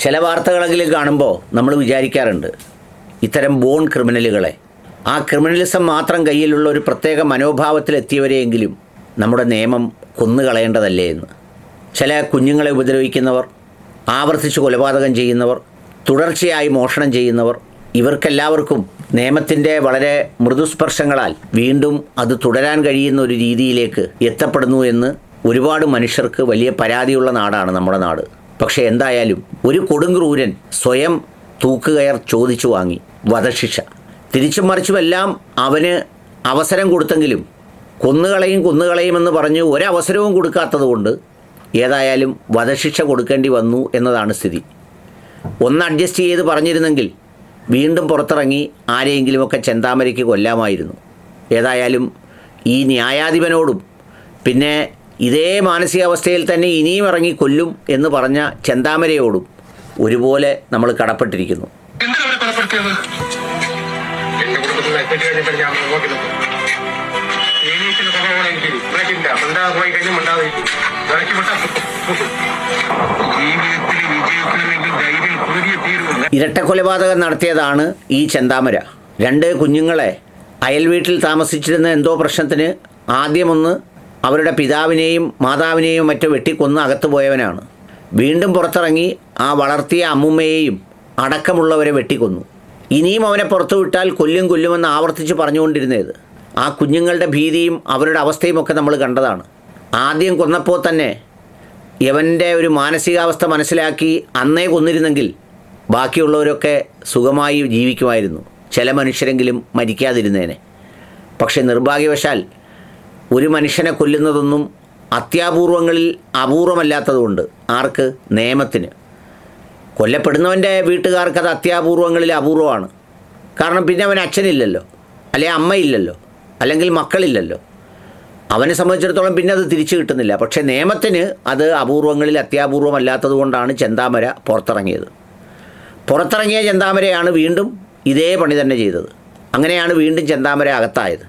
ചില വാർത്തകളെങ്കിലും കാണുമ്പോൾ നമ്മൾ വിചാരിക്കാറുണ്ട് ഇത്തരം ബോൺ ക്രിമിനലുകളെ, ആ ക്രിമിനലിസം മാത്രം കയ്യിലുള്ള ഒരു പ്രത്യേക മനോഭാവത്തിലെത്തിയവരെയെങ്കിലും നമ്മുടെ നിയമം കൊന്നുകളയേണ്ടതല്ലേ എന്ന്. ചില കുഞ്ഞുങ്ങളെ ഉപദ്രവിക്കുന്നവർ, ആവർത്തിച്ച് കൊലപാതകം ചെയ്യുന്നവർ, തുടർച്ചയായി മോഷണം ചെയ്യുന്നവർ, ഇവർക്കെല്ലാവർക്കും നിയമത്തിൻ്റെ വളരെ മൃദുസ്പർശങ്ങളാൽ വീണ്ടും അത് തുടരാൻ കഴിയുന്ന ഒരു രീതിയിലേക്ക് എത്തപ്പെടുന്നു എന്ന് ഒരുപാട് മനുഷ്യർക്ക് വലിയ പരാതിയുള്ള നാടാണ് നമ്മുടെ നാട്. പക്ഷേ എന്തായാലും ഒരു കൊടുങ്ക്രൂരൻ സ്വയം തൂക്കുകയർ ചോദിച്ചു വാങ്ങി വധശിക്ഷ. തിരിച്ചും മറിച്ചുമെല്ലാം അവന് അവസരം കൊടുത്തെങ്കിലും കൊന്നുകളയുമെന്ന് പറഞ്ഞ് ഒരവസരവും കൊടുക്കാത്തതുകൊണ്ട് ഏതായാലും വധശിക്ഷ കൊടുക്കേണ്ടി വന്നു എന്നതാണ് സ്ഥിതി. ഒന്ന് അഡ്ജസ്റ്റ് ചെയ്ത് പറഞ്ഞിരുന്നെങ്കിൽ വീണ്ടും പുറത്തിറങ്ങി ആരെയെങ്കിലുമൊക്കെ ചെന്താമരയ്ക്ക് കൊല്ലാമായിരുന്നു. ഏതായാലും ഈ ന്യായാധിപനോടും പിന്നെ ഇതേ മാനസികാവസ്ഥയിൽ തന്നെ ഇനിയും ഇറങ്ങി കൊല്ലും എന്ന് പറഞ്ഞ ചെന്താമരയോടും ഒരുപോലെ നമ്മൾ കടപ്പെട്ടിരിക്കുന്നു. ഇരട്ടക്കൊലപാതകം നടത്തിയതാണ് ഈ ചെന്താമര. 2 കുഞ്ഞുങ്ങളെ അയൽവീട്ടിൽ താമസിച്ചിരുന്ന എന്തോ പ്രശ്നത്തിന് ആദ്യമൊന്ന് അവരുടെ പിതാവിനെയും മാതാവിനെയും മറ്റോ വെട്ടിക്കൊന്ന് അകത്തു പോയവനാണ്. വീണ്ടും പുറത്തിറങ്ങി ആ വളർത്തിയ അമ്മുമ്മയെയും അടക്കമുള്ളവരെ വെട്ടിക്കൊന്നു. ഇനിയും അവനെ പുറത്തു വിട്ടാൽ കൊല്ലുമെന്ന് ആവർത്തിച്ച് പറഞ്ഞുകൊണ്ടിരുന്നത്. ആ കുഞ്ഞുങ്ങളുടെ ഭീതിയും അവരുടെ അവസ്ഥയുമൊക്കെ നമ്മൾ കണ്ടതാണ്. ആദ്യം കൊന്നപ്പോൾ തന്നെ യവൻ്റെ ഒരു മാനസികാവസ്ഥ മനസ്സിലാക്കി അന്നേ കൊന്നിരുന്നെങ്കിൽ ബാക്കിയുള്ളവരൊക്കെ സുഖമായി ജീവിക്കുമായിരുന്നു. ചില മനുഷ്യരെങ്കിലും മരിക്കാതിരുന്നേനെ. പക്ഷെ നിർഭാഗ്യവശാൽ ഒരു മനുഷ്യനെ കൊല്ലുന്നതൊന്നും അത്യാപൂർവങ്ങളിൽ അപൂർവമല്ലാത്തതുകൊണ്ട് ആർക്ക്? നിയമത്തിന്. കൊല്ലപ്പെടുന്നവൻ്റെ വീട്ടുകാർക്ക് അത് അത്യാപൂർവങ്ങളിൽ അപൂർവമാണ്. കാരണം പിന്നെ അവന് അച്ഛനില്ലല്ലോ, അല്ലെങ്കിൽ അമ്മയില്ലല്ലോ, അല്ലെങ്കിൽ മക്കളില്ലല്ലോ. അവനെ സംബന്ധിച്ചിടത്തോളം പിന്നെ അത് തിരിച്ചു കിട്ടുന്നില്ല. പക്ഷേ നിയമത്തിന് അത് അപൂർവങ്ങളിൽ അത്യാപൂർവമല്ലാത്തത് കൊണ്ടാണ് ചെന്താമര പുറത്തിറങ്ങിയ ചെന്താമരയാണ് വീണ്ടും ഇതേ പണി തന്നെ ചെയ്തത്. അങ്ങനെയാണ് വീണ്ടും ചെന്താമര അകത്തായത്.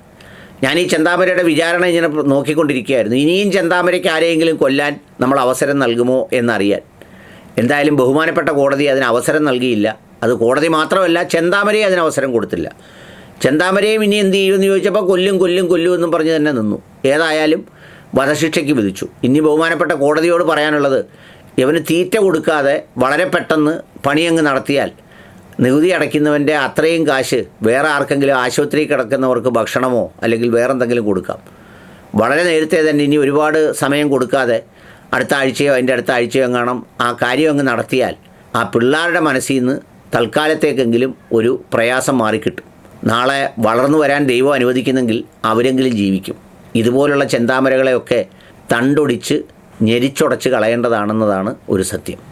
ഞാൻ ഈ ചെന്താമരയുടെ വിചാരണ ഇങ്ങനെ നോക്കിക്കൊണ്ടിരിക്കുകയായിരുന്നു. ഇനിയും ചെന്താമരയ്ക്ക് ആരെയെങ്കിലും കൊല്ലാൻ നമ്മൾ അവസരം നൽകുമോ എന്നറിയാൻ. എന്തായാലും ബഹുമാനപ്പെട്ട കോടതി അതിന് അവസരം നൽകിയില്ല. അത് കോടതി മാത്രമല്ല, ചെന്താമരയെ അതിന് അവസരം കൊടുത്തില്ല. ചെന്താമരയും ഇനി എന്ത് ചെയ്യുമെന്ന് ചോദിച്ചപ്പോൾ കൊല്ലും എന്നും പറഞ്ഞ് തന്നെ നിന്നു. ഏതായാലും വധശിക്ഷയ്ക്ക് വിധിച്ചു. ഇനി ബഹുമാനപ്പെട്ട കോടതിയോട് പറയാനുള്ളത്, ഇവന് തീറ്റ കൊടുക്കാതെ വളരെ പെട്ടെന്ന് പണിയങ്ങ് നടത്തിയാൽ നികുതി അടയ്ക്കുന്നവൻ്റെ അത്രയും കാശ് വേറെ ആർക്കെങ്കിലും ആശുപത്രിയിൽ കിടക്കുന്നവർക്ക് ഭക്ഷണമോ അല്ലെങ്കിൽ വേറെന്തെങ്കിലും കൊടുക്കാം. വളരെ നേരത്തെ തന്നെ, ഇനി ഒരുപാട് സമയം കൊടുക്കാതെ അടുത്ത ആഴ്ചയോ അതിൻ്റെ അടുത്ത ആഴ്ചയോ എങ്ങാണം ആ കാര്യം അങ്ങ് നടത്തിയാൽ ആ പിള്ളേരുടെ മനസ്സിൽ നിന്ന് തൽക്കാലത്തേക്കെങ്കിലും ഒരു പ്രയാസം മാറിക്കിട്ടും. നാളെ വളർന്നു വരാൻ ദൈവം അനുവദിക്കുന്നെങ്കിൽ അവരെങ്കിലും ജീവിക്കും. ഇതുപോലുള്ള ചെന്താമരകളെയൊക്കെ തണ്ടൊടിച്ച് ഞെരിച്ചുടച്ച് കളയേണ്ടതാണെന്നതാണ് ഒരു സത്യം.